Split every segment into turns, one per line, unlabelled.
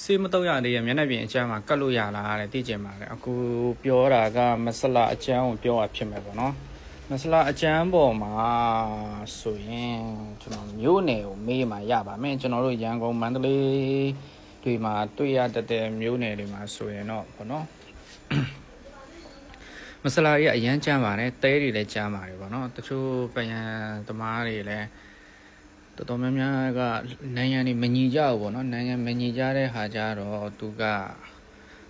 စေးမတော့ရသေးရမျက်နှာပြင်အကျန်းမှာကတ်လို့ရလားတဲ့သိကျင်ပါလေအခုပြောတာကမဆလာအကျန်းကိုပြောရဖြစ်မယ်ပေါ့နော်မဆလာအကျန်းပေါ်မှာဆိုရင်ကျွန်တော်မျိုးနယ်ကိုမေးမှရပါမယ်ကျွန်တော်တို့ရန်ကုန်မန္တလေးတွေမှာတွေ့ရတဲ့မျိုးနယ်တွေမှာဆိုရင်တော့ပေါ့နော်မဆလာကြီးအရန်ကျန်းပါတယ်တဲတွေလည်းကျန်းပါတယ်ပေါ့နော်တချို့ပယံသမားတွေလည်းတော်တော်များများကနိုင်ငံတွေမညီကြဘူးပေါ့နော်နိုင်ငံမညီကြတဲ့ဟာကြတော့သူက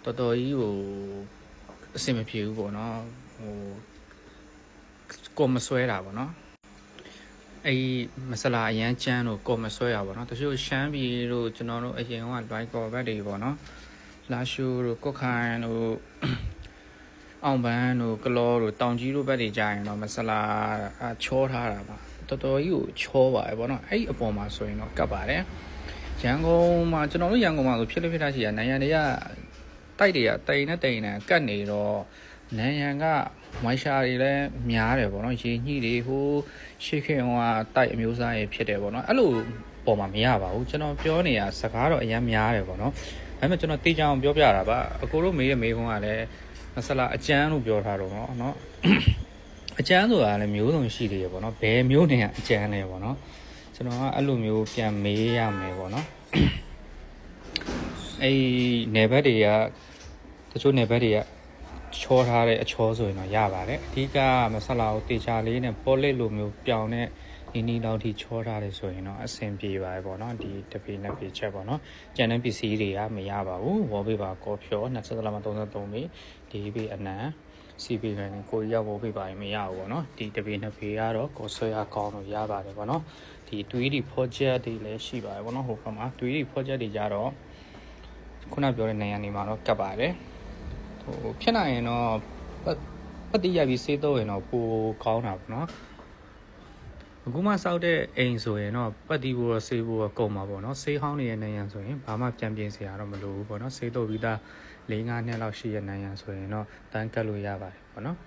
တော်တော်ကြီးကိုအဆင်မပြေဘူးပေါ့နော်ဟိုကိုမဆွဲတာပေါ့နော်အဲ့မဆလာအရန်ကျန်းလို့ကိုမဆွဲရပါပေါ့နော်တချို့ရှမ်းပြည်တို့ကျွန်တော်တို့အရင်ကလွိုက်ကော်ဘက်တွေပေါ့နော်လာရှူတို့ကုတ်ခိုင်တို့အောင်ပန်းတို့ကလောတို့တောင်ကြီးတို့ဘက်တွေကြာရင်တော့မဆလာချောထားတာပါတော်တော်ကြီးကိုချောပါတယ်ပေါ့နော်အဲ့အပေါ်မှာဆိုရင်တော့ကပ်ပါတယ်ရန်ကုန်မှာကျွန်တော်တို့ရန်ကုန်မှာဆိုဖြစ်လို့ဖြစ်တာရှိရနိုင်ငံတွေကတိုက်တွေကတိန်နဲ့ကတ်နေတော့နိုင်ငံကမိုင်းရှာတွေလည်းများတယ်ပေါ့နော်ရေညှိတွေဟိုရှေ့ခေတ်ကတိုက်အမျိုးအစားတွေဖြစ်တယ်ပေါ့နော်အဲ့လိုပေါ်မှာမရပါဘူးကျွန်တော်ပြောနေရစကားတော့အများများတယ်ပေါ့နော်ဒါပေမဲ့ကျွန်တော်တေးချအောင်ပြောပြတာပါအကိုတို့မေးတဲ့မေးခွန်းကလည်းမဆလာအကျန်းလို့ပြောထားတော့နော်အကျန်းဆိုတာလည်းမျိုးစုံရှိသေးရပေါ့နော်ဘယ်မျိုးနဲ့အကျန်းလဲပေါ့နော်ကျွန်တော်ကအဲ့လိုမျိုးပြန်မေးရမယ်ပေါ့နော်အဲ့နယ်ဘက်တွေကတချို့နယ်ဘက်တွေကချောထားတဲ့အချောဆိုရင်တော့ရပါတယ်အဓိကမဆလာကိုတေချာလေးနဲ့ပေါ်လက်လိုမျိုးပြောင်းတဲ့နီလောက်ထိချောထားတယ်ဆိုရင်တော့အဆင်ပြေပါတယ်ပေါ့နော်ဒီတပေနဲ့ပေချက်ပေါ့နော်ကျန်တဲ့ပစ္စည်းတွေကမရပါဘူးဝေါ်ပေးပါကောဖြော20လ33ပေဒီပေအနံCP နဲ့ကိုရောက်ဖို့ပြပါရင်မရဘူးပေါ့နော်ဒီတပေနှစ်ပေကတော့ကိုဆွဲရကောင်းလို့ရပါတယ်ပေါ့နော်ဒီ 2D project တွေလည်းရှိပါတယ်ပေါ့နော်ဟိုဘက်မှာ 2D project တွေကြတော့ခုနပြောတဲ့နေရာနေမှာတော့ကပ်ပါတယ်ဟိုဖြစ်နိုင်ရင်တော့ပတ်တိရပြီးစေးတော့ရင်တော့ပိုကောင်းတာပေါ့နော်အခုမှစောက်တဲ့အိမ်ဆိုရင်တော့ပတ်တိဖို့ဆေးဖို့ကုန်မှာပေါ့နော်ဆေးဟောင်းနေတဲ့နေရန်ဆိုရင်ဘာမှပြန်ပြင်စရာတော့မလိုဘူးပေါ့နော်ဆေးတော့ပြီးသား4-5နှစ်လောက်ရှိတဲ့နေရန်ဆိုရင်တော့တန်းကတ်လို့ရပါတယ်ပေါ့နော်